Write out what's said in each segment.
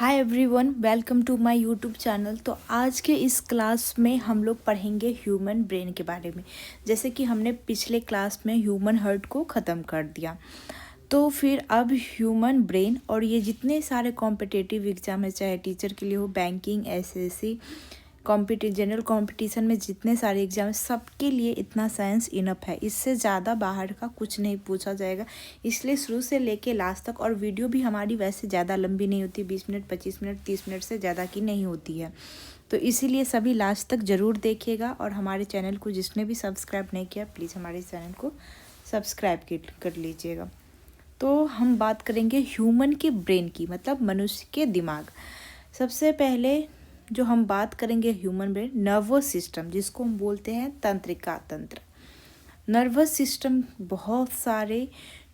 Hi everyone, welcome to my YouTube channel. तो आज के इस क्लास में हम लोग पढ़ेंगे ह्यूमन ब्रेन के बारे में। जैसे कि हमने पिछले क्लास में ह्यूमन हार्ट को ख़त्म कर दिया, तो फिर अब ह्यूमन ब्रेन और ये जितने सारे कॉम्पिटिटिव एग्ज़ाम है, चाहे टीचर के लिए हो, बैंकिंग, एसएससी, जनरल कंपटीशन में जितने सारे एग्जाम है, सबके लिए इतना साइंस इनफ है। इससे ज़्यादा बाहर का कुछ नहीं पूछा जाएगा। इसलिए शुरू से लेके लास्ट तक, और वीडियो भी हमारी वैसे ज़्यादा लंबी नहीं होती, 20 मिनट, 25 मिनट, 30 मिनट से ज़्यादा की नहीं होती है। तो इसीलिए सभी लास्ट तक ज़रूर देखिएगा। और हमारे चैनल को जिसने भी सब्सक्राइब नहीं किया, प्लीज़ हमारे चैनल को सब्सक्राइब कर लीजिएगा। तो हम बात करेंगे ह्यूमन के ब्रेन की, मतलब मनुष्य के दिमाग। सबसे पहले जो हम बात करेंगे ह्यूमन ब्रेन, नर्वस सिस्टम, जिसको हम बोलते हैं तंत्रिका तंत्र। नर्वस सिस्टम बहुत सारे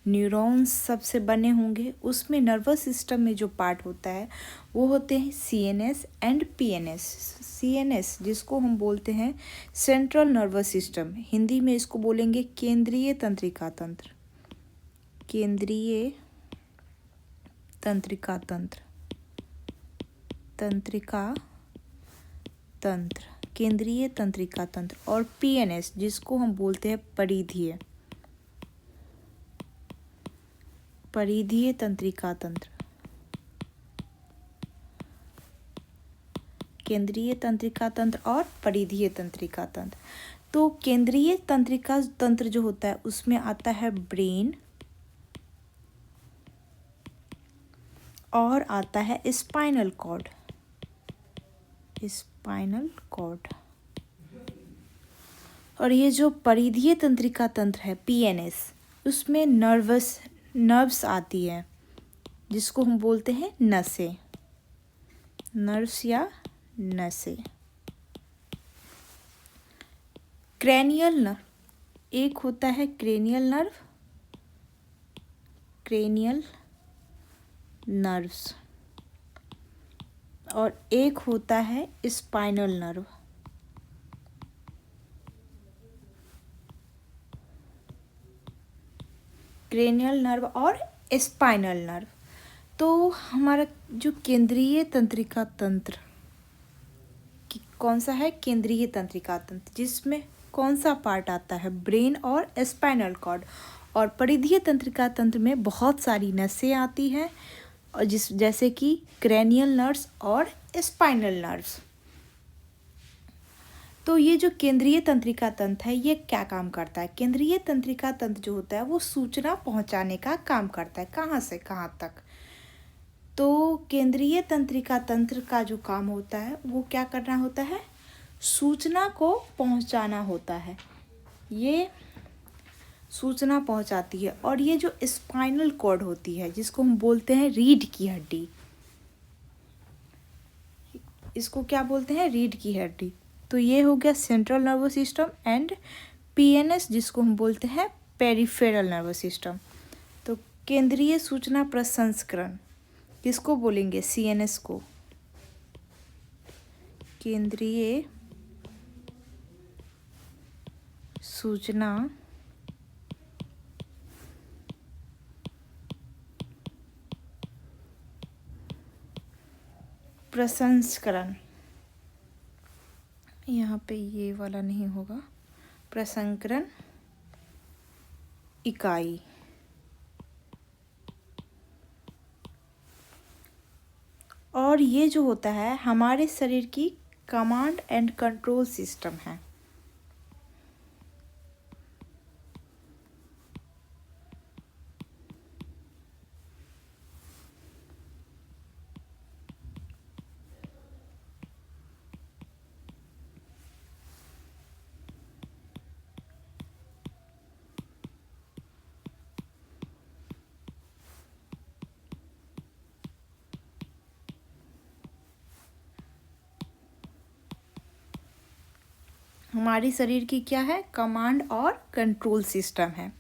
न्यूरॉन्स सबसे बने होंगे। उसमें नर्वस सिस्टम में जो पार्ट होता है वो होते हैं सीएनएस एंड पीएनएस। सीएनएस जिसको हम बोलते हैं सेंट्रल नर्वस सिस्टम, हिंदी में इसको बोलेंगे केंद्रीय तंत्रिका तंत्र। केंद्रीय तंत्रिका तंत्र, तंत्रिका तंत्र, केंद्रीय तंत्रिका तंत्र। और पीएनएस जिसको हम बोलते हैं परिधीय, परिधीय तंत्रिका तंत्र। केंद्रीय तंत्रिका तंत्र और परिधीय तंत्रिका तंत्र। तो केंद्रीय तंत्रिका तंत्र जो होता है उसमें आता है ब्रेन और आता है स्पाइनल कॉर्ड, स्पाइनल कॉर्ड। और ये जो परिधीय तंत्रिका तंत्र है पीएनएस, उसमें नर्व्स आती है जिसको हम बोलते हैं नसें, नर्व्स या नसें। क्रेनियल नर्व, एक होता है क्रेनियल नर्व, क्रेनियल नर्व्स, और एक होता है स्पाइनल नर्व। क्रेनियल नर्व और स्पाइनल नर्व। तो हमारा जो केंद्रीय तंत्रिका तंत्र कौन सा है? केंद्रीय तंत्रिका तंत्र, जिसमें कौन सा पार्ट आता है? ब्रेन और स्पाइनल कॉर्ड। और परिधीय तंत्रिका तंत्र में बहुत सारी नसें आती हैं, और जैसे कि क्रेनियल नर्व्स और स्पाइनल नर्व्स। तो ये जो केंद्रीय तंत्रिका तंत्र है, ये क्या काम करता है? केंद्रीय तंत्रिका तंत्र जो होता है वो सूचना पहुंचाने का काम करता है। कहाँ से कहाँ तक? तो केंद्रीय तंत्रिका तंत्र का जो काम होता है वो क्या करना होता है? सूचना को पहुंचाना होता है। ये सूचना पहुंचाती है। और ये जो स्पाइनल कॉर्ड होती है, जिसको हम बोलते हैं रीढ़ की हड्डी, इसको क्या बोलते हैं? रीढ़ की हड्डी। तो ये हो गया central nervous system. And PNS जिसको हम बोलते हैं पेरिफेरल नर्वस सिस्टम। तो केंद्रीय सूचना प्रसंस्करण किसको बोलेंगे? सीएनएस को। केंद्रीय सूचना प्रसंस्करण, यहाँ पे ये वाला नहीं होगा, प्रसंस्करण इकाई। और ये जो होता है हमारे शरीर की कमांड एंड कंट्रोल सिस्टम है। हमारी शरीर की क्या है? कमांड और कंट्रोल सिस्टम है।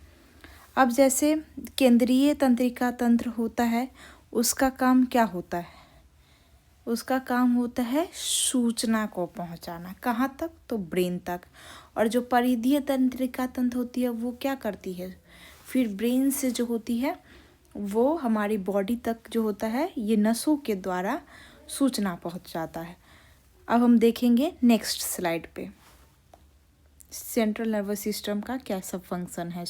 अब जैसे केंद्रीय तंत्रिका तंत्र होता है, उसका काम क्या होता है? उसका काम होता है सूचना को पहुंचाना। कहाँ तक? तो ब्रेन तक। और जो परिधीय तंत्रिका तंत्र होती है वो क्या करती है? फिर ब्रेन से जो होती है वो हमारी बॉडी तक जो होता है ये नसों के द्वारा सूचना पहुंचाता है। अब हम देखेंगे नेक्स्ट स्लाइड पे सेंट्रल नर्वस सिस्टम का क्या सब फंक्शन है।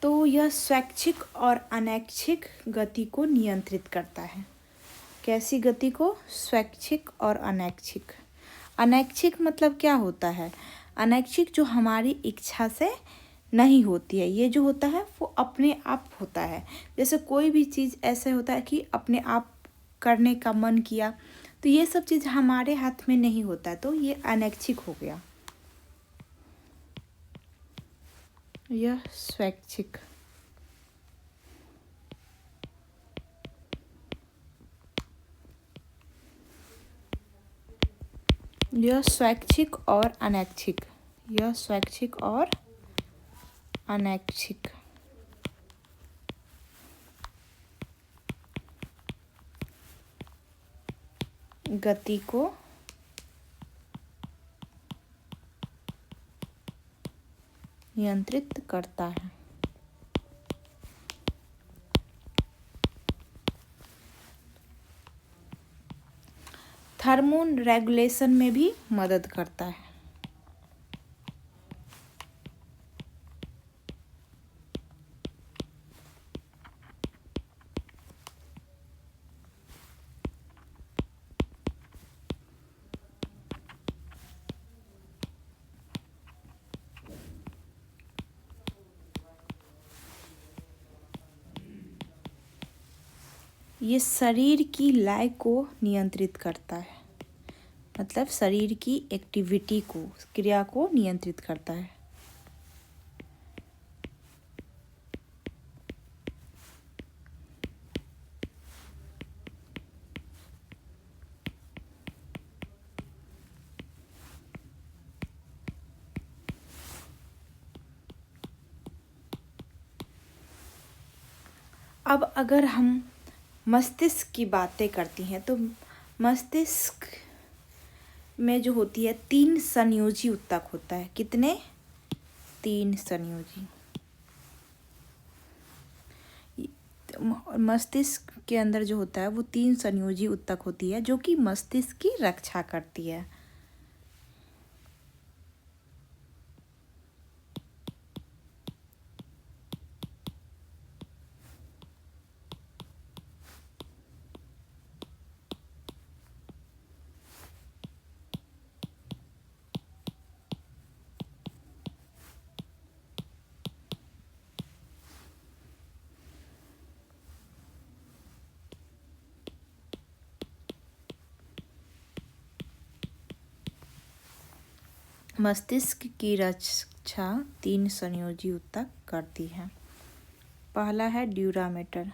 तो यह स्वैच्छिक और अनैच्छिक गति को नियंत्रित करता है। कैसी गति को? स्वैच्छिक और अनैच्छिक। अनैच्छिक मतलब क्या होता है? अनैच्छिक जो हमारी इच्छा से नहीं होती है, ये जो होता है वो अपने आप होता है। जैसे कोई भी चीज़ ऐसे होता है कि अपने आप करने का मन किया, तो ये सब चीज़ हमारे हाथ में नहीं होता है, तो ये अनैच्छिक हो गया। यह स्वैच्छिक। यह स्वैच्छिक और अनैच्छिक। यह स्वैच्छिक और अनैच्छिक। गति को नियंत्रित करता है। हार्मोन रेगुलेशन में भी मदद करता है। ये शरीर की लय को नियंत्रित करता है, मतलब शरीर की एक्टिविटी को, क्रिया को नियंत्रित करता है। अब अगर हम मस्तिष्क की बातें करती हैं तो मस्तिष्क में जो होती है 3 संयोजी ऊतक होता है। कितने? 3 संयोजी। मस्तिष्क के अंदर जो होता है वो 3 संयोजी ऊतक होती है जो कि मस्तिष्क की रक्षा करती है। मस्तिष्क की रक्षा 3 संयोजी ऊतक करती है। पहला है ड्यूरामेटर,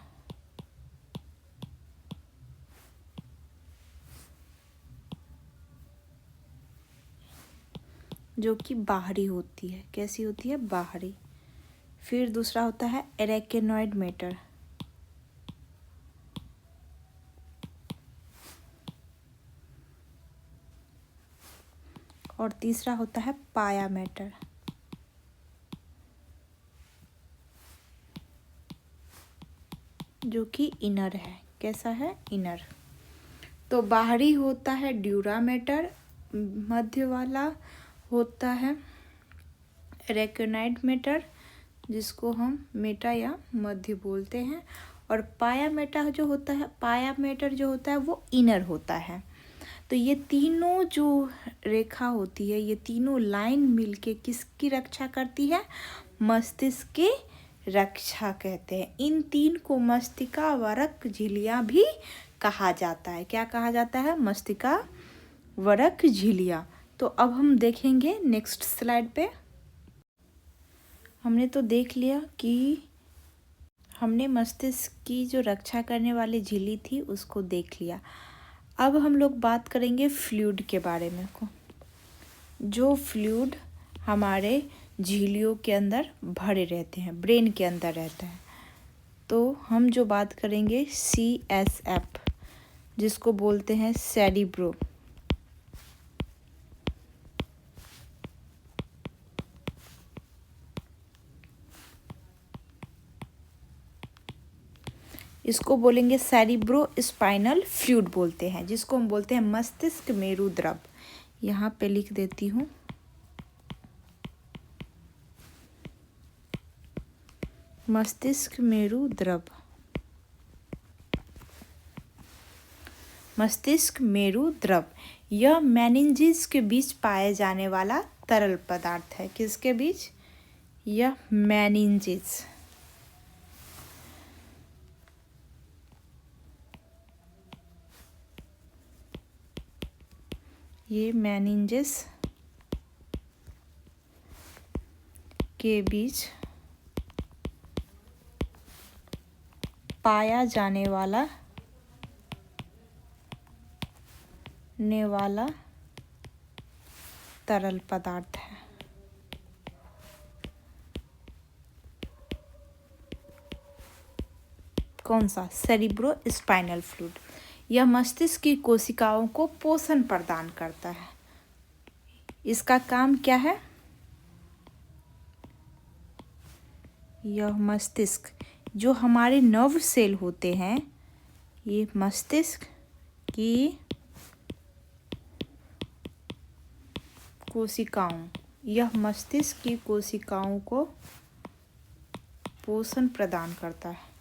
जो कि बाहरी होती है। कैसी होती है? बाहरी। फिर दूसरा होता है एरेकेनॉइड मेटर, और तीसरा होता है पाया मैटर, जो कि इनर है। कैसा है? इनर। तो बाहरी होता है ड्यूरामेटर, मध्य वाला होता है एरेकेनॉइड मेटर, जिसको हम मेटा या मध्य बोलते हैं, और पाया मैटर जो होता है वो इनर होता है। तो ये तीनों जो रेखा होती है, ये तीनों लाइन मिलके किसकी रक्षा करती है? मस्तिष्क की रक्षा कहते हैं। इन 3 को मस्तिष्कावरक झिल्लियां भी कहा जाता है। क्या कहा जाता है? मस्तिष्कावरक झिल्लियां। तो अब हम देखेंगे नेक्स्ट स्लाइड पे। हमने तो देख लिया कि हमने मस्तिष्क की जो रक्षा करने वाली झिल्ली थी उसको देख लिया। अब हम लोग बात करेंगे फ्लूइड के बारे में को, जो फ्लूइड हमारे झिल्लियों के अंदर भरे रहते हैं, ब्रेन के अंदर रहता है। तो हम जो बात करेंगे CSF, जिसको बोलते हैं सेरिब्रो। इसको बोलेंगे सेरिब्रो स्पाइनल फ्लूइड बोलते हैं, जिसको हम बोलते हैं मस्तिष्क मेरु द्रव। यहाँ पे लिख देती हूँ, मस्तिष्क मेरु द्रव, मस्तिष्क मेरु द्रव। यह मेनिंजेस के बीच पाए जाने वाला तरल पदार्थ है। किसके बीच? यह मेनिंजेस, ये मेनिंजेस के बीच पाया जाने वाला तरल पदार्थ है। कौन सा? Cerebro spinal fluid. यह मस्तिष्क की कोशिकाओं को पोषण प्रदान करता है। इसका काम क्या है? यह मस्तिष्क, जो हमारे नर्व सेल होते हैं, ये मस्तिष्क की कोशिकाओं, यह मस्तिष्क की कोशिकाओं को पोषण प्रदान करता है,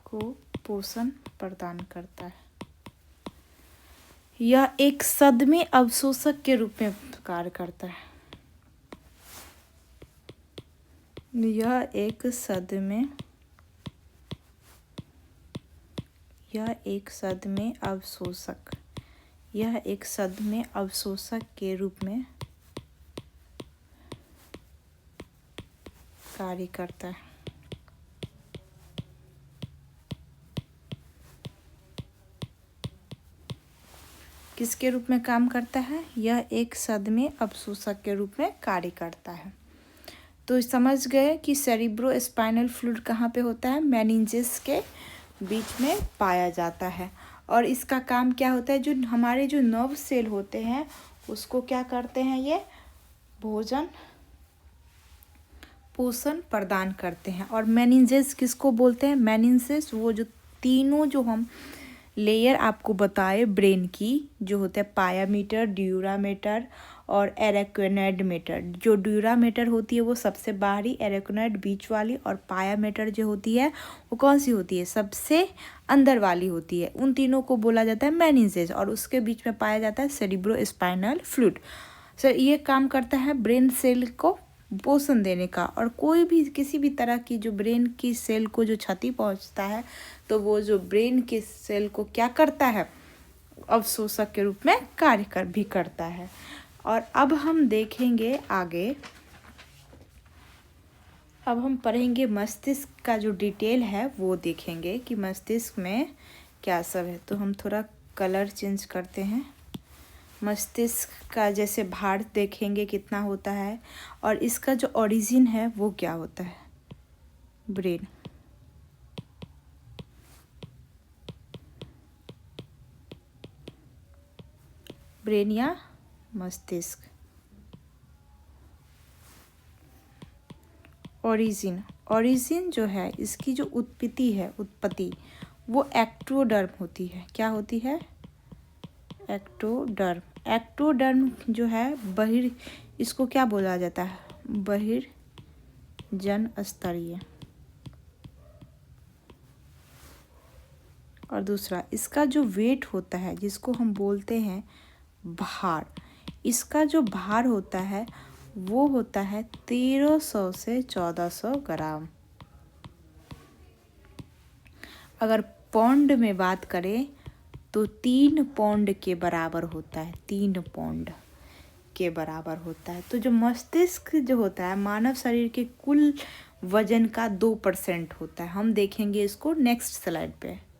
को पोषण प्रदान करता है। यह एक सदमे अवशोषक के रूप में कार्य करता है। यह एक सदमे अवशोषक के रूप में कार्य करता है। किसके रूप में काम करता है? यह एक सदमे अवशोषक के रूप में कार्य करता है। तो समझ गए कि सेरिब्रो स्पाइनल फ्लूइड कहाँ पे होता है? मेनिंजेस के बीच में पाया जाता है। और इसका काम क्या होता है? जो हमारे जो नर्व सेल होते हैं उसको क्या करते हैं? ये पोषण प्रदान करते हैं। और मेनिंजेस किसको बोलते हैं? मेनिंजेस वो जो तीनों जो हम लेयर आपको बताए ब्रेन की, जो होते हैं पायामीटर, ड्यूरामेटर और एरेक्नोइड। जो ड्यूरामेटर होती है वो सबसे बाहरी, एरेक्नोइड बीच वाली, और पायामीटर जो होती है वो कौन सी होती है? सबसे अंदर वाली होती है। उन तीनों को बोला जाता है मेनिंजेस, और उसके बीच में पाया जाता है सेरिब्रो स्पाइनल फ्लूइड। सर ये काम करता है ब्रेन सेल को पोषण देने का। और कोई भी किसी भी तरह की जो ब्रेन की सेल को जो क्षति पहुंचता है, तो वो जो ब्रेन के सेल को क्या करता है? अवशोषक के रूप में कार्य भी करता है। और अब हम देखेंगे आगे, अब हम पढ़ेंगे मस्तिष्क का जो डिटेल है वो देखेंगे कि मस्तिष्क में क्या सब है। तो हम थोड़ा कलर चेंज करते हैं। मस्तिष्क का जैसे भार देखेंगे कितना होता है, और इसका जो ओरिजिन है वो क्या होता है? ब्रेन। ब्रेन या मस्तिष्क। ओरिजिन जो है, इसकी जो उत्पत्ति वो एक्टोडर्म होती है। क्या होती है? एक्टोडर्म जो है इसको क्या बोला जाता है? बहिर्जन स्तरीय। और दूसरा, इसका जो वेट होता है, जिसको हम बोलते हैं भार, इसका जो भार होता है वो होता है 1300 से 1400 ग्राम। अगर पौंड में बात करें तो 3 पौंड के बराबर होता है। 3 पौंड के बराबर होता है। तो जो मस्तिष्क जो होता है मानव शरीर के कुल वजन का 2% होता है। हम देखेंगे इसको नेक्स्ट स्लाइड पे।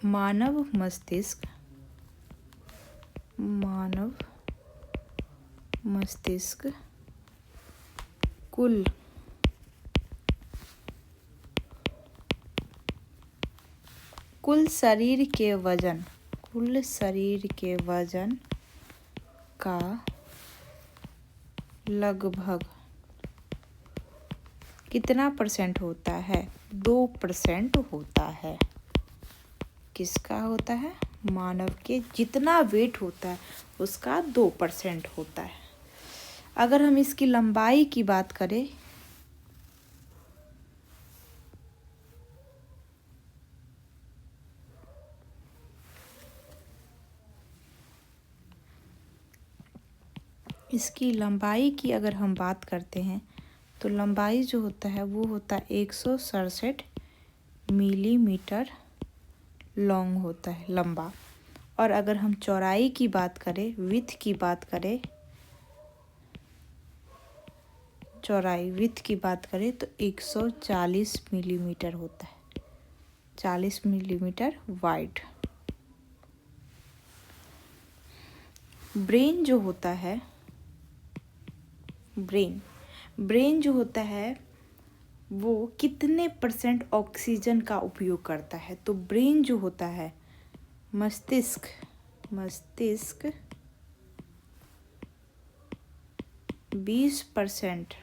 मानव मस्तिष्क कुल शरीर के वजन का लगभग कितना % होता है? 2% होता है। किसका होता है? मानव के जितना वेट होता है उसका 2% होता है। अगर हम इसकी लंबाई की बात करें, इसकी लंबाई की अगर हम बात करते हैं तो लंबाई जो होता है वो होता है 167 मिलीमीटर लॉन्ग होता है, लंबा। और अगर हम चौड़ाई की बात करें, विड्थ की बात करें तो 140 मिलीमीटर होता है, 40 मिलीमीटर वाइड। ब्रेन जो होता है वो कितने % ऑक्सीजन का उपयोग करता है? तो ब्रेन जो होता है, मस्तिष्क 20%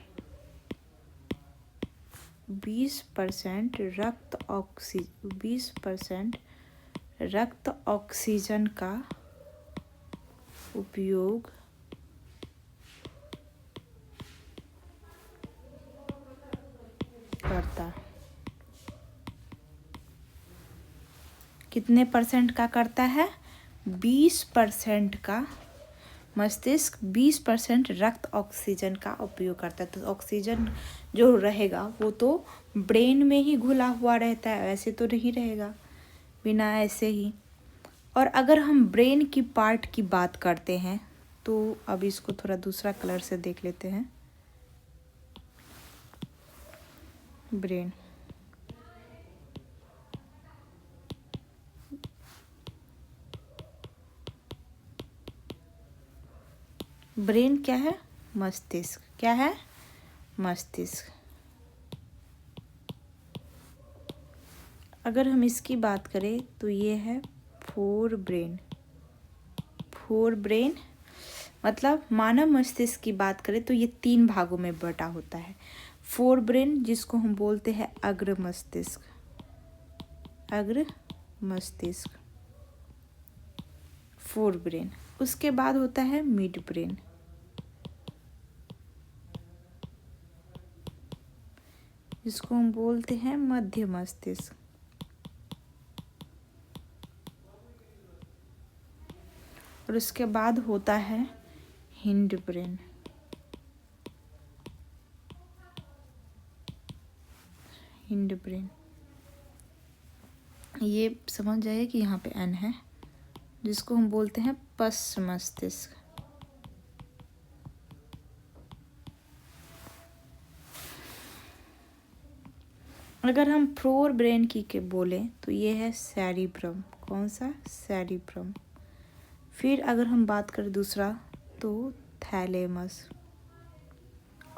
रक्त ऑक्सीजन का उपयोग करता है। कितने % का करता है? 20% का। मस्तिष्क 20% रक्त ऑक्सीजन का उपयोग करता है। तो ऑक्सीजन जो रहेगा वो तो ब्रेन में ही घुला हुआ रहता है, ऐसे तो नहीं रहेगा बिना ऐसे ही। और अगर हम ब्रेन की पार्ट की बात करते हैं तो अब इसको थोड़ा दूसरा कलर से देख लेते हैं। ब्रेन क्या है? मस्तिष्क। क्या है? मस्तिष्क। अगर हम इसकी बात करें तो ये है फोर ब्रेन मतलब मानव मस्तिष्क की बात करें तो ये 3 भागों में बटा होता है। फोर ब्रेन जिसको हम बोलते हैं अग्र मस्तिष्क, फोर ब्रेन। उसके बाद होता है मिड ब्रेन, जिसको हम बोलते हैं मध्य मस्तिष्क। और उसके बाद होता है हिंड ब्रेन। ये समझ जाइए कि यहाँ पे एन है, जिसको हम बोलते हैं पश्च मस्तिष्क। अगर हम फोर ब्रेन की के बोलें तो ये है सेरिब्रम। कौन सा? सेरिब्रम। फिर अगर हम बात करें दूसरा तो थैलेमस।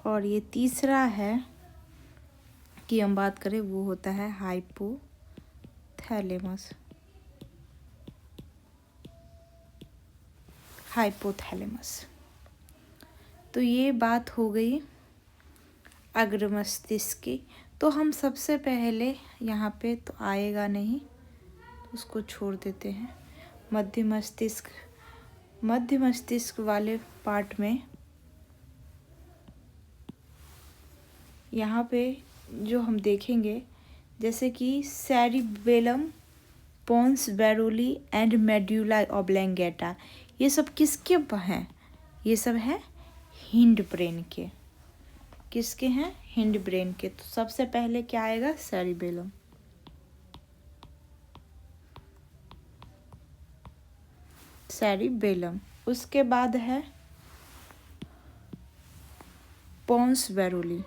और ये तीसरा है कि हम बात करें वो होता है हाइपोथैलेमस। तो ये बात हो गई अग्र मस्तिष्क की। तो हम सबसे पहले यहाँ पे तो आएगा नहीं, तो उसको छोड़ देते हैं। मध्य मस्तिष्क वाले पार्ट में यहाँ पे जो हम देखेंगे, जैसे कि cerebellum, pons Varolii and medulla oblongata, ये सब किसके हैं? ये सब है हिंड ब्रेन के। किसके हैं? हिंड ब्रेन के। तो सबसे पहले क्या आएगा? सेरिबेलम। उसके बाद है पोन्स बैरोली।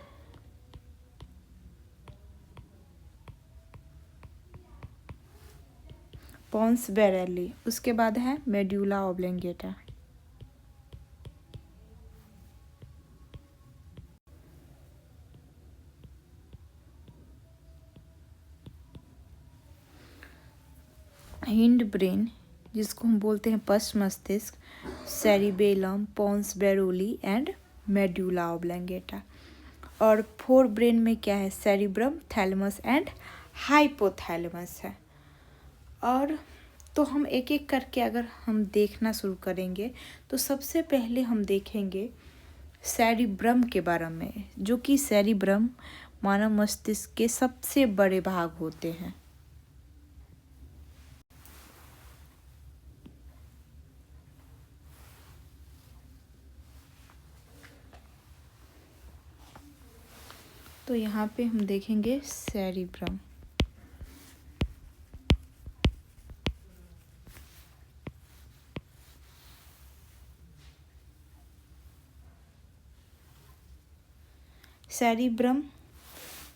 उसके बाद है मेड्यूला ऑब्लंगेटा। हिंड ब्रेन, जिसको हम बोलते हैं पश्च मस्तिष्क, cerebellum, pons Varolii and medulla oblongata. और फोर ब्रेन में क्या है, सेरिब्रम, थैलेमस एंड हाइपोथैलेमस है। और तो हम एक एक करके अगर हम देखना शुरू करेंगे तो सबसे पहले हम देखेंगे सेरिब्रम के बारे में, जो कि सेरिब्रम मानव मस्तिष्क के सबसे बड़े भाग होते हैं। तो यहाँ पे हम देखेंगे सेरिब्रम। सेरिब्रम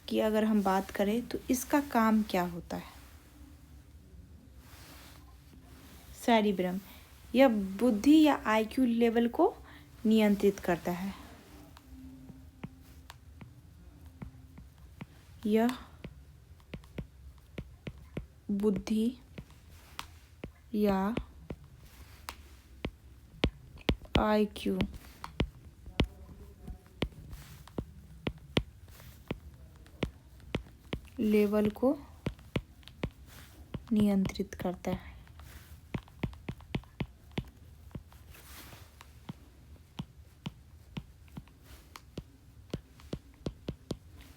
की अगर हम बात करें तो इसका काम क्या होता है। सेरिब्रम यह बुद्धि या आईक्यू लेवल को नियंत्रित करता है। यह बुद्धि या आईक्यू लेवल को नियंत्रित करता है।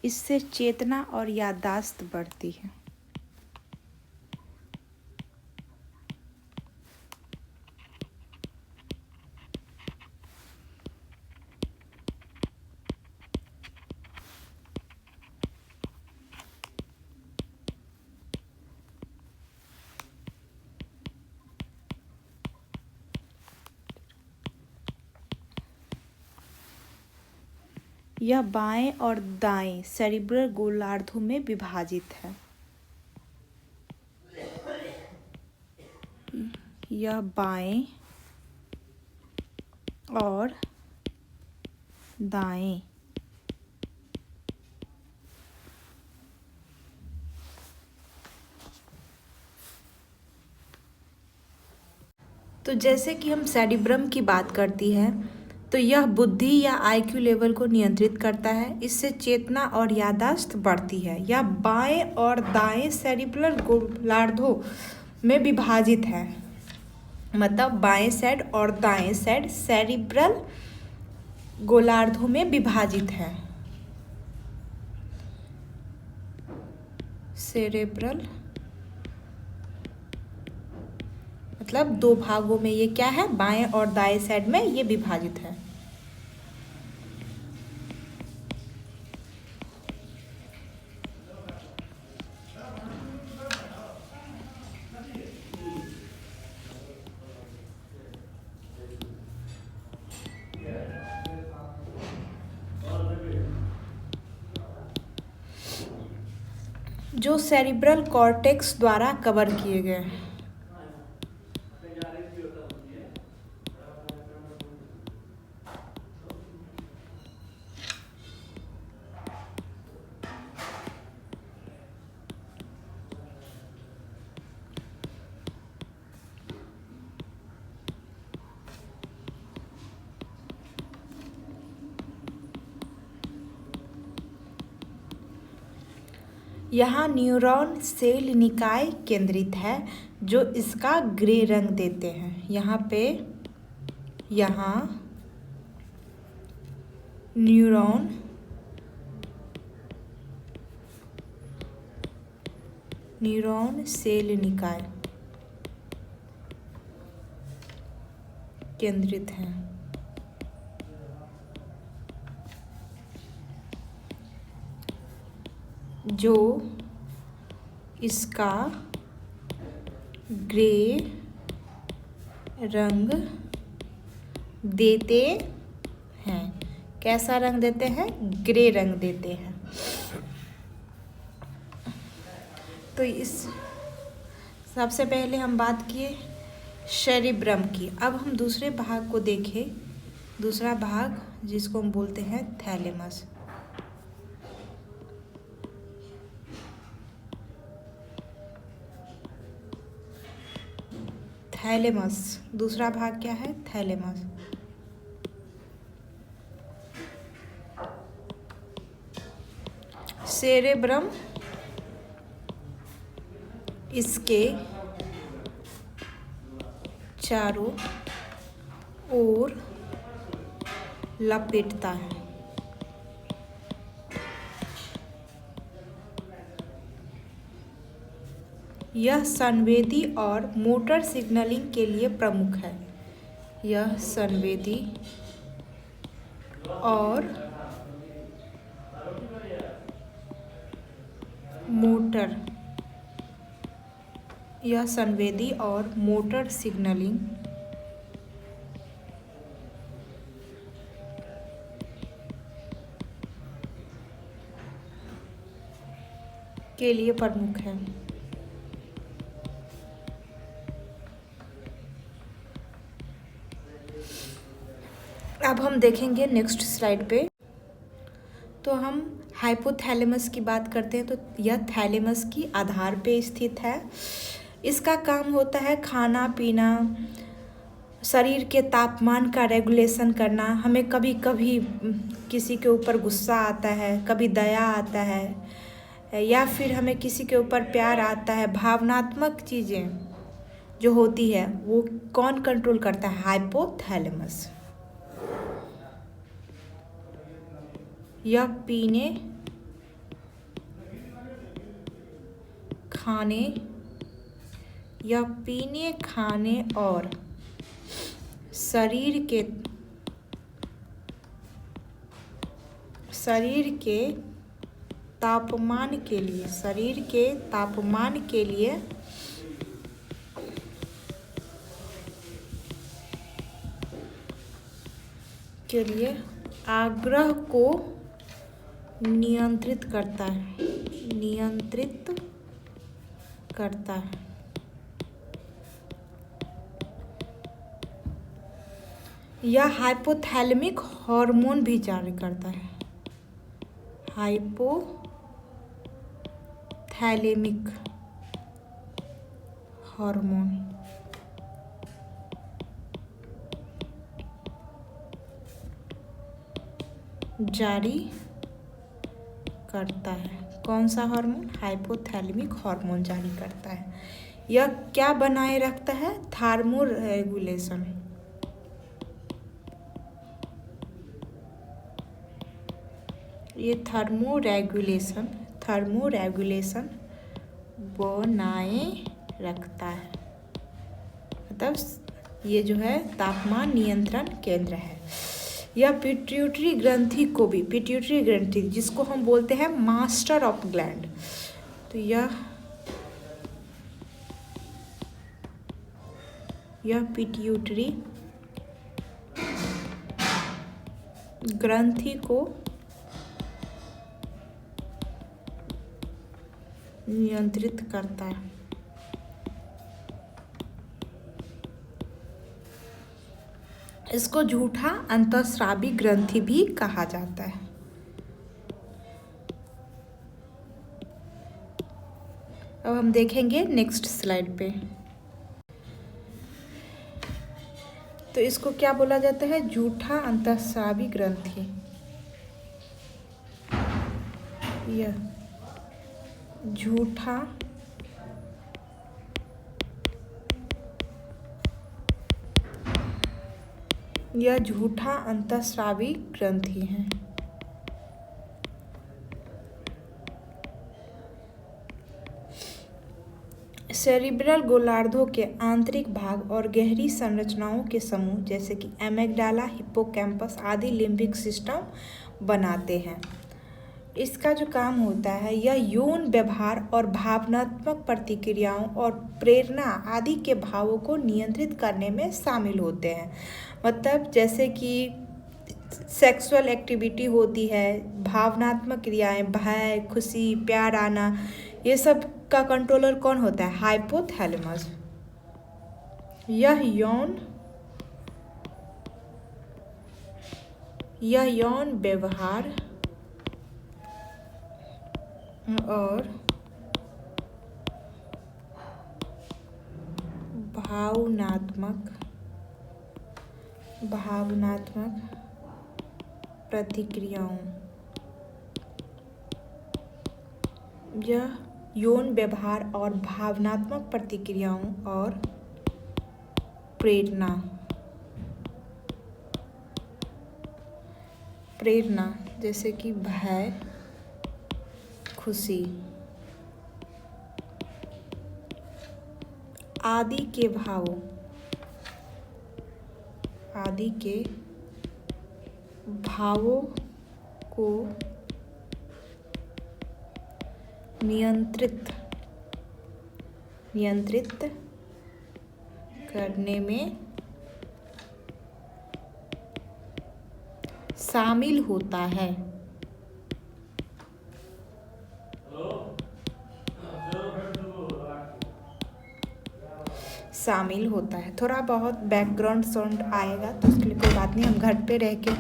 इससे चेतना और याददाश्त बढ़ती है। यह बाएं और दाएं सेरिब्रल गोलार्धों में विभाजित है। यह बाएं और दाएं तो जैसे कि हम सेरिब्रम की बात करती है तो यह बुद्धि या आईक्यू लेवल को नियंत्रित करता है। इससे चेतना और याददाश्त बढ़ती है। यह बाएं और दाएं सेरिब्रल गोलार्धों में विभाजित है। मतलब बाएं साइड और दाएं साइड सेरिब्रल गोलार्धों में विभाजित है। सेरेब्रल मतलब दो भागों में ये क्या है, बाएं और दाएं साइड में ये विभाजित है। जो सेरिब्रल कॉर्टेक्स द्वारा कवर किए गए हैं। यहाँ न्यूरॉन सेल निकाय केंद्रित है जो इसका ग्रे रंग देते हैं। यहाँ न्यूरॉन सेल निकाय केंद्रित है। जो इसका ग्रे रंग देते हैं। कैसा रंग देते हैं? ग्रे रंग देते हैं। तो इस सबसे पहले हम बात किए सेरिब्रम की। अब हम दूसरे भाग को देखें। दूसरा भाग जिसको हम बोलते हैं थैलेमस। थैलेमस। दूसरा भाग क्या है? थैलेमस। सेरेब्रम इसके चारों ओर लपेटता है। यह संवेदी और मोटर सिग्नलिंग के लिए प्रमुख है। यह संवेदी और मोटर सिग्नलिंग के लिए प्रमुख है। अब हम देखेंगे नेक्स्ट स्लाइड पे। तो हम हाइपोथैलेमस की बात करते हैं। तो यह थैलेमस की आधार पे स्थित है। इसका काम होता है खाना पीना, शरीर के तापमान का रेगुलेशन करना। हमें कभी कभी किसी के ऊपर गुस्सा आता है, कभी दया आता है, या फिर हमें किसी के ऊपर प्यार आता है, भावनात्मक चीज़ें जो होती है वो कौन कंट्रोल करता है? हाइपोथैलेमस। यह पीने, खाने और शरीर के तापमान के लिए आग्रह को नियंत्रित करता है। यह हाइपोथैलेमिक हार्मोन भी जारी करता है। हाइपोथैलेमिक हार्मोन जारी करता है। कौन सा हार्मोन? हाइपोथैलेमिक हार्मोन जारी करता है। यह क्या बनाए रखता है? थर्मोरेगुलेशन। ये थर्मोरेगुलेशन बनाए रखता है। मतलब ये जो है तापमान नियंत्रण केंद्र है। यह पिट्यूटरी ग्रंथि जिसको हम बोलते हैं मास्टर ऑफ ग्लैंड, तो यह पिट्यूटरी ग्रंथि को नियंत्रित करता है। इसको झूठा अंतःस्रावी ग्रंथि भी कहा जाता है। अब हम देखेंगे नेक्स्ट स्लाइड पे। तो इसको क्या बोला जाता है? झूठा अंतःस्रावी ग्रंथि। यह झूठा अंतःस्रावी ग्रंथि है। सेरिब्रल गोलार्धों के आंतरिक भाग और गहरी संरचनाओं के समूह जैसे कि एमिग्डाला, हिप्पोकैम्पस आदि लिम्बिक सिस्टम बनाते हैं। इसका जो काम होता है, यह यौन व्यवहार और भावनात्मक प्रतिक्रियाओं और प्रेरणा आदि के भावों को नियंत्रित करने में शामिल होते हैं। मतलब जैसे कि सेक्सुअल एक्टिविटी होती है, भावनात्मक क्रियाएं, भय, खुशी, प्यार आना, ये सब का कंट्रोलर कौन होता है? हाइपोथैलेमस। यह यौन व्यवहार और भावनात्मक प्रतिक्रियाओं। यह यौन व्यवहार और भावनात्मक प्रतिक्रियाओं और प्रेरणा जैसे कि भय, खुशी आदि के भावों को नियंत्रित करने में शामिल होता है। थोड़ा बहुत बैकग्राउंड साउंड आएगा तो उसके लिए कोई बात नहीं, हम घर पे रह के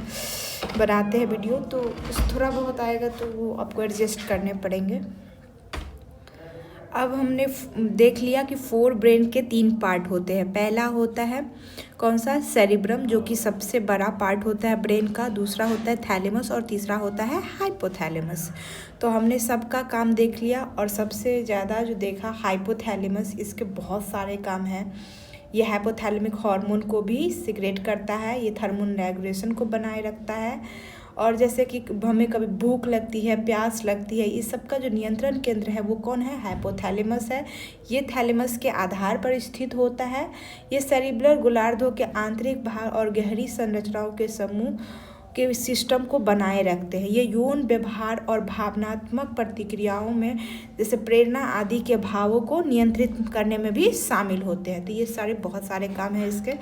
बनाते हैं वीडियो, तो थोड़ा बहुत आएगा तो वो आपको एडजस्ट करने पड़ेंगे। अब हमने देख लिया कि 4 ब्रेन के 3 पार्ट होते हैं। पहला होता है कौन सा, सेरिब्रम, जो कि सबसे बड़ा पार्ट होता है ब्रेन का। दूसरा होता है थैलेमस और तीसरा होता है हाइपोथैलेमस। तो हमने सबका काम देख लिया और सबसे ज़्यादा जो देखा हाइपोथैलेमस, इसके बहुत सारे काम हैं। ये हाइपोथैलेमिक हार्मोन को भी सिक्रेट करता है, ये थर्मोन रेगुलेशन को बनाए रखता है, और जैसे कि हमें कभी भूख लगती है, प्यास लगती है, इस सब का जो नियंत्रण केंद्र है वो कौन है, हाइपोथैलेमस है। ये थैलेमस के आधार पर स्थित होता है। ये सेरिब्रल गोलार्धों के आंतरिक भाग और गहरी संरचनाओं के समूह के सिस्टम को बनाए रखते हैं। ये यौन व्यवहार और भावनात्मक प्रतिक्रियाओं में जैसे प्रेरणा आदि के भावों को नियंत्रित करने में भी शामिल होते हैं। तो ये बहुत सारे काम हैं इसके।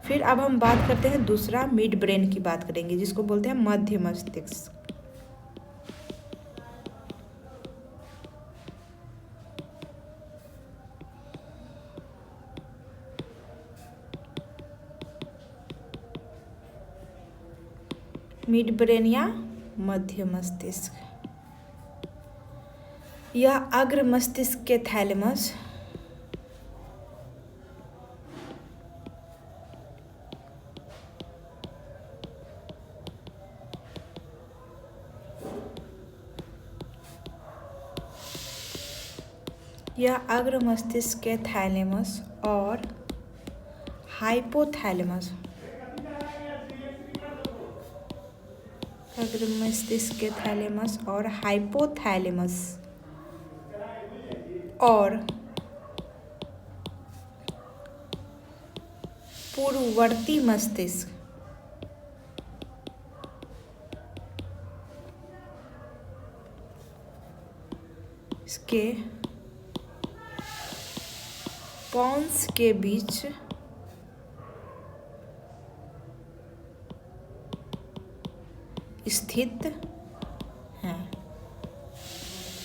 फिर अब हम बात करते हैं दूसरा, मिड ब्रेन की बात करेंगे, जिसको बोलते हैं मध्य मस्तिष्क। मिड ब्रेन या मध्य मस्तिष्क, यह अग्र मस्तिष्क के थैलेमस और हाइपोथैलेमस, अग्र मस्तिष्क के थैलेमस और हाइपोथैलेमस और पूर्ववर्ती मस्तिष्क इसके पॉन्स के बीच स्थित हैं।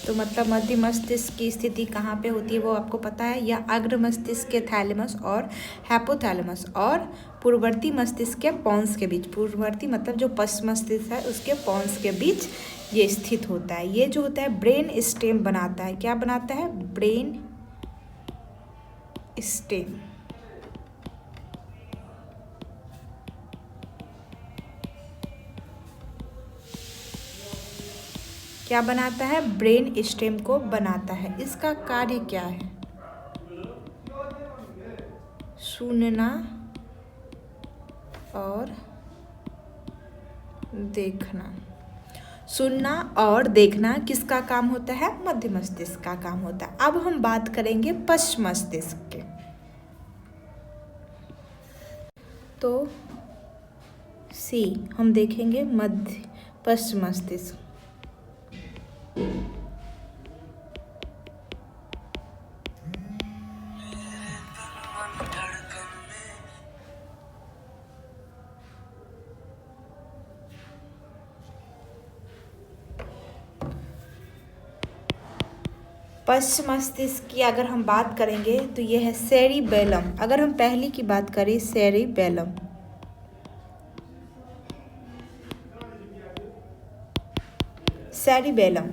तो मतलब मध्य मस्तिष्क की स्थिति कहाँ पे होती है वो आपको पता है, या अग्र मस्तिष्क के थैलेमस और हाइपोथैलेमस और पूर्ववर्ती मस्तिष्क के पॉन्स के बीच। पूर्ववर्ती मतलब जो पश्च मस्तिष्क है उसके पॉन्स के बीच ये स्थित होता है। ये जो होता है ब्रेन स्टेम बनाता है। क्या बनाता है, ब्रेन स्टेम। क्या बनाता है, ब्रेन स्टेम को बनाता है। इसका कार्य क्या है, सुनना और देखना। सुनना और देखना किसका काम होता है, मध्य मस्तिष्क का काम होता है। अब हम बात करेंगे पश्च मस्तिष्क के। तो सी हम देखेंगे मध्य पश्च मस्तिष्क। पश्च मस्तिष्क की अगर हम बात करेंगे तो यह है सेरिबेलम। अगर हम पहली की बात करें, सेरिबेलम, सेरिबेलम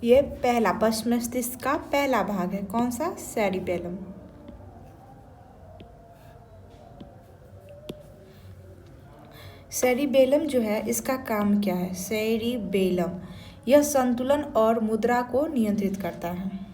ये पहला पश्च मस्तिष्क का पहला भाग है। कौन सा, सेरिबेलम। सेरिबेलम जो है इसका काम क्या है? सेरिबेलम यह संतुलन और मुद्रा को नियंत्रित करता है।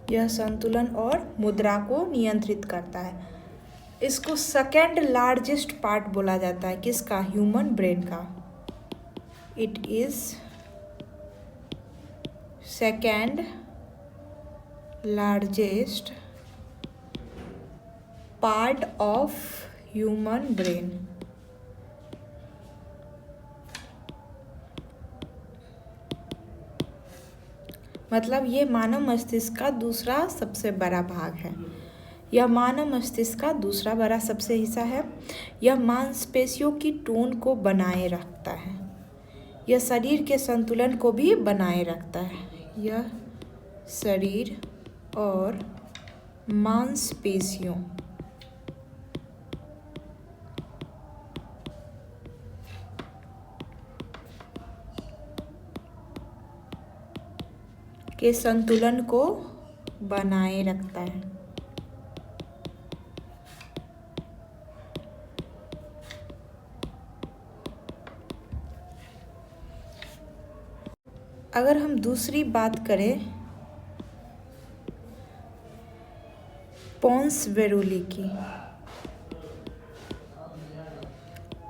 यह संतुलन और मुद्रा को नियंत्रित करता है। इसको सेकेंड लार्जेस्ट पार्ट बोला जाता है किसका? ह्यूमन ब्रेन का। It is second largest part of human brain. मतलब ये मानव मस्तिष्क का दूसरा सबसे बड़ा भाग है। यह मानव मस्तिष्क का दूसरा बड़ा सबसे हिस्सा है। यह मांसपेशियों की टोन को बनाए रखता है। यह शरीर के संतुलन को भी बनाए रखता है। यह शरीर और मांसपेशियों के संतुलन को बनाए रखता है। अगर हम दूसरी बात करें पोन्स वेरोली की,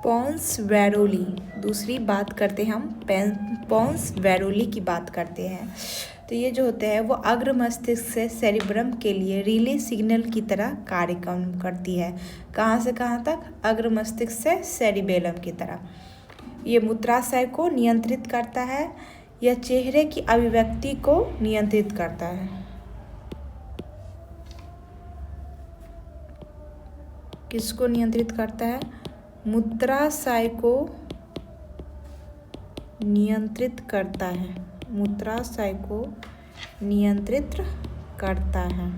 पोन्स वेरोली, दूसरी बात करते हैं हम पोन्स वेरोली की बात करते हैं। तो ये जो होते हैं वो अग्र मस्तिष्क से सेरिब्रम के लिए रिले सिग्नल की तरह कार्य करती है। कहाँ से कहाँ तक? अग्र मस्तिष्क से सेरिबेलम की तरह। ये मूत्राशय को नियंत्रित करता है। यह चेहरे की अभिव्यक्ति को नियंत्रित करता है। किसको नियंत्रित करता है? मूत्राशय को नियंत्रित करता है। मूत्राशय को नियंत्रित करता है।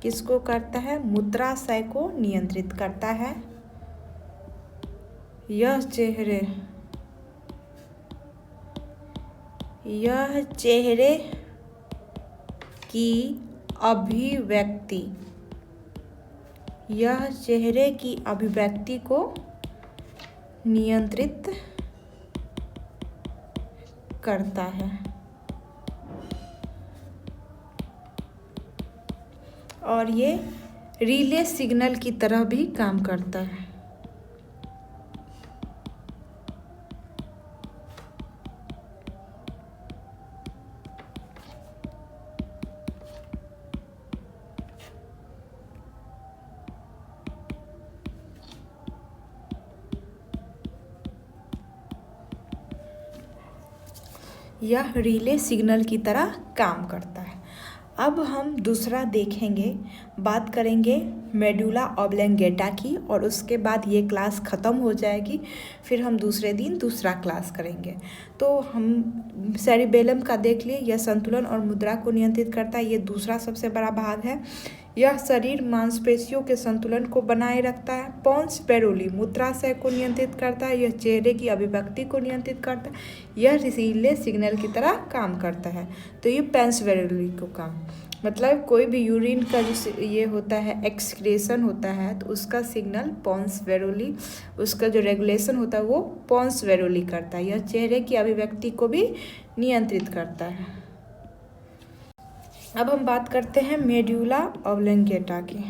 किसको करता है? मूत्राशय को नियंत्रित करता है। यह चेहरे की अभिव्यक्ति, यह चेहरे की अभिव्यक्ति को नियंत्रित करता है। और ये रिले सिग्नल की तरह भी काम करता है। यह रिले सिग्नल की तरह काम करता है। अब हम दूसरा देखेंगे, बात करेंगे मेडुला ऑब्लंगेटा की, और उसके बाद ये क्लास ख़त्म हो जाएगी। फिर हम दूसरे दिन दूसरा क्लास करेंगे। तो हम सेरिबेलम का देख लिए, यह संतुलन और मुद्रा को नियंत्रित करता है। ये दूसरा सबसे बड़ा भाग है। यह शरीर मांसपेशियों के संतुलन को बनाए रखता है। पोन्स वेरोली मूत्राशय को नियंत्रित करता है। यह चेहरे की अभिव्यक्ति को नियंत्रित करता है। यह रिले सिग्नल की तरह काम करता है। तो ये पोन्स वेरोली को काम, मतलब कोई भी यूरिन का जो ये होता है एक्सक्रेशन होता है, तो उसका सिग्नल पोन्स वेरोली, उसका जो रेगुलेशन होता है वो पोन्स वेरोली करता है। यह चेहरे की अभिव्यक्ति को भी नियंत्रित करता है। अब हम बात करते हैं मेडुला ऑब्लंगेटा की।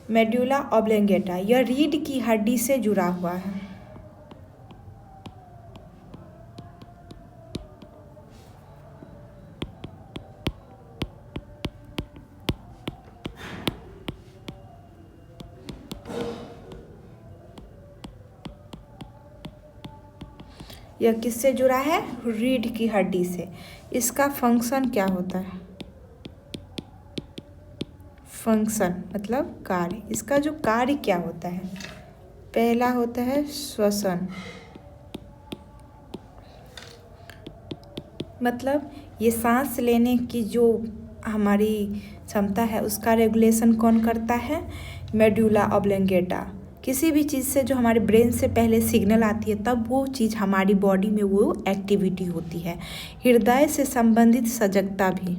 मेडुला ऑब्लंगेटा यह रीढ़ की हड्डी से जुड़ा हुआ है। यह किससे जुड़ा है? रीढ़ की हड्डी से। इसका फंक्शन क्या होता है? फंक्शन मतलब कार्य। इसका जो कार्य क्या होता है? पहला होता है श्वसन, मतलब ये सांस लेने की जो हमारी क्षमता है उसका रेगुलेशन कौन करता है? Medulla oblongata. किसी भी चीज़ से जो हमारे ब्रेन से पहले सिग्नल आती है तब वो चीज़ हमारी बॉडी में वो एक्टिविटी होती है। हृदय से संबंधित सजगता भी,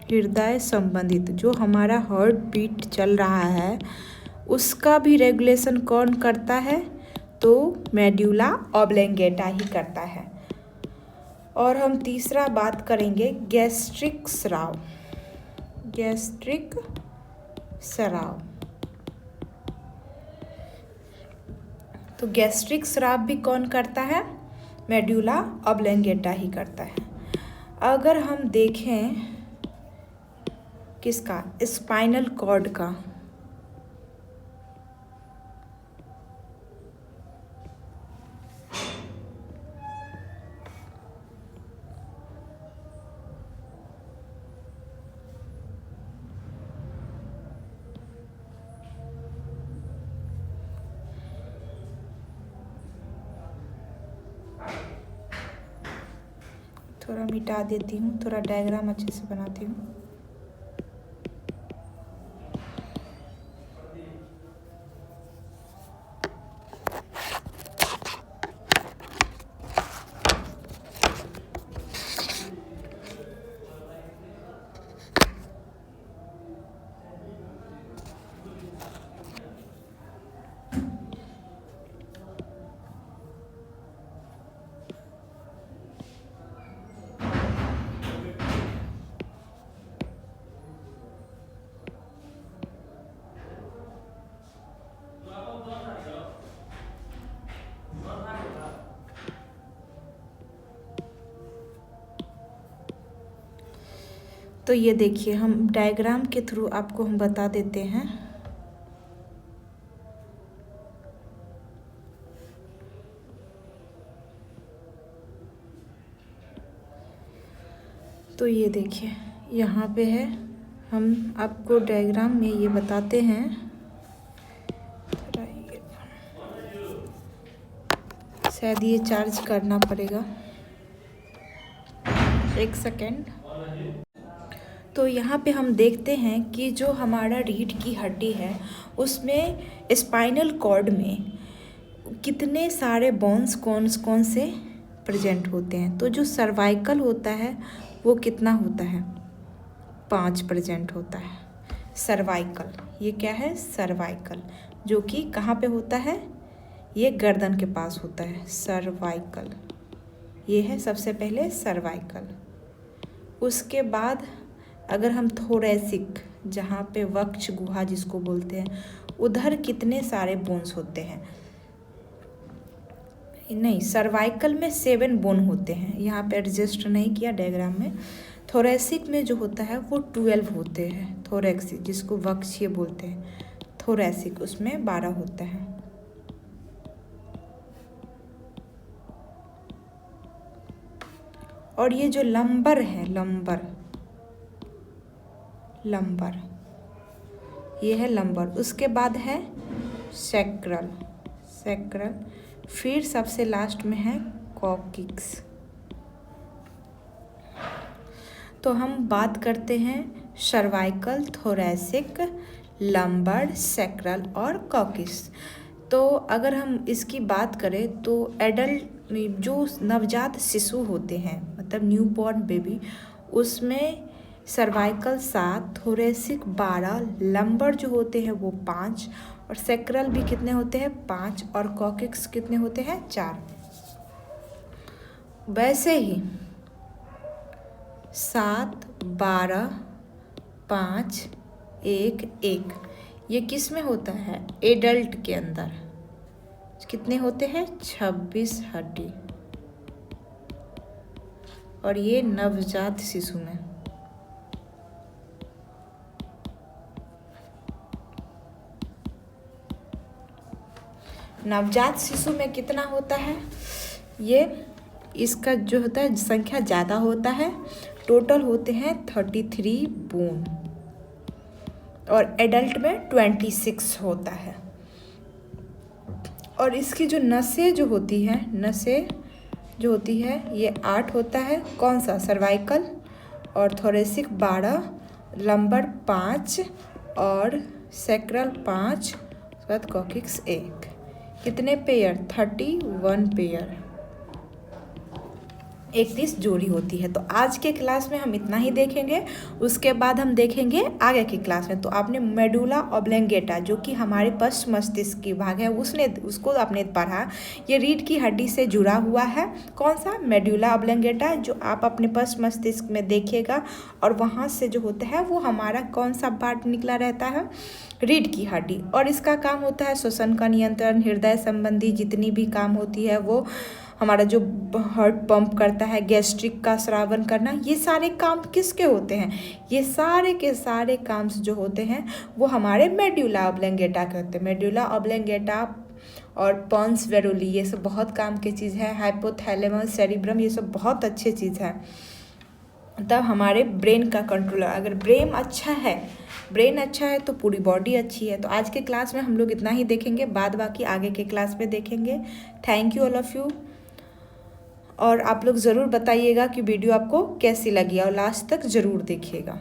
हृदय संबंधित जो हमारा हार्ट बीट चल रहा है उसका भी रेगुलेशन कौन करता है? तो मेडुला ऑब्लोंगेटा ही करता है। और हम तीसरा बात करेंगे गैस्ट्रिक स्राव। गैस्ट्रिक स्राव, तो गैस्ट्रिक स्राव भी कौन करता है? मेडुला ऑब्लोंगेटा ही करता है। अगर हम देखें किसका? स्पाइनल कॉर्ड का, थोड़ा मिटा देती हूँ, थोड़ा डायग्राम अच्छे से बनाती हूँ। तो ये देखिए, हम डायग्राम के थ्रू आपको हम बता देते हैं। तो ये देखिए यहाँ पे है, हम आपको डायग्राम में ये बताते हैं। शायद ये चार्ज करना पड़ेगा, एक सेकेंड। तो यहाँ पे हम देखते हैं कि जो हमारा रीढ़ की हड्डी है उसमें स्पाइनल कॉर्ड में कितने सारे बोन्स कौन से प्रेजेंट होते हैं। तो जो सर्वाइकल होता है वो कितना होता है? 5 प्रेजेंट होता है सर्वाइकल। ये क्या है? सर्वाइकल, जो कि कहाँ पे होता है? ये गर्दन के पास होता है सर्वाइकल। ये है सबसे पहले सर्वाइकल। उसके बाद अगर हम थोरैसिक, जहाँ पे वक्ष गुहा जिसको बोलते हैं, उधर कितने सारे बोन्स होते हैं? नहीं, सर्वाइकल में 7 बोन होते हैं। यहाँ पे एडजस्ट नहीं किया डायग्राम में। थोरैसिक में जो होता है वो 12 होते हैं। थोरैक्सिक जिसको वक्षीय बोलते हैं, थोरैसिक उसमें 12 होता है। और ये जो लंबर है, लंबर ये है लंबर। उसके बाद है सैक्रल, फिर सबसे लास्ट में है कॉक्सिक्स। तो हम बात करते हैं सर्वाइकल, थोरैसिक, लंबर, सैक्रल और कॉक्सिक्स। तो अगर हम इसकी बात करें तो एडल्ट जो नवजात शिशु होते हैं, मतलब न्यू बॉर्न बेबी, उसमें सर्वाइकल 7, थोरैसिक 12, लंबर जो होते हैं वो 5, और सैक्रल भी कितने होते हैं? 5, और कॉक्सिक्स कितने होते हैं? 4। वैसे ही 7, 12, 5, 1, 1 ये किस में होता है? एडल्ट के अंदर कितने होते हैं? 26 हड्डी। और ये नवजात शिशु में नवजात शिशु में कितना होता है, ये इसका जो होता है संख्या ज़्यादा होता है। टोटल होते हैं 33 बोन और एडल्ट में 26 होता है। और इसकी जो नसें जो होती है ये 8 होता है। कौन सा, सर्वाइकल और थोरेसिक 12, लंबर 5 और सैक्रल 5, उसके बाद कॉक्सिक्स 1। कितने पेयर, 31 पेयर, 31 जोड़ी होती है। तो आज के क्लास में हम इतना ही देखेंगे, उसके बाद हम देखेंगे आगे की क्लास में। तो आपने मेडुला ऑब्लेंगेटा जो कि हमारे पश्च मस्तिष्क की भाग है उसको आपने पढ़ा। ये रीढ़ की हड्डी से जुड़ा हुआ है। कौन सा, मेडुला ऑब्लेंगेटा, जो आप अपने पश्च मस्तिष्क में देखिएगा। और वहाँ से जो होता है वो हमारा कौन सा पार्ट निकला रहता है, रीढ़ की हड्डी। और इसका काम होता है श्वसन का नियंत्रण, हृदय संबंधी जितनी भी काम होती है वो, हमारा जो हार्ट पंप करता है, गैस्ट्रिक का श्रावण करना, ये सारे काम किसके होते हैं, ये सारे के सारे काम जो होते हैं वो हमारे मेडुला ऑब्लेंगेटा के होते हैं। मेडुला ऑब्लेंगेटा और पॉन्स वेरुली ये सब बहुत काम की चीज़ है। हाइपोथैलेमस, सेरिब्रम, ये सब बहुत अच्छी चीज़ है। तब हमारे ब्रेन का कंट्रोल, अगर ब्रेन अच्छा है तो पूरी बॉडी अच्छी है। तो आज के क्लास में हम लोग इतना ही देखेंगे, बाद बाकी आगे के क्लास में देखेंगे। Thank you all of you. और आप लोग ज़रूर बताइएगा कि वीडियो आपको कैसी लगी और लास्ट तक ज़रूर देखिएगा।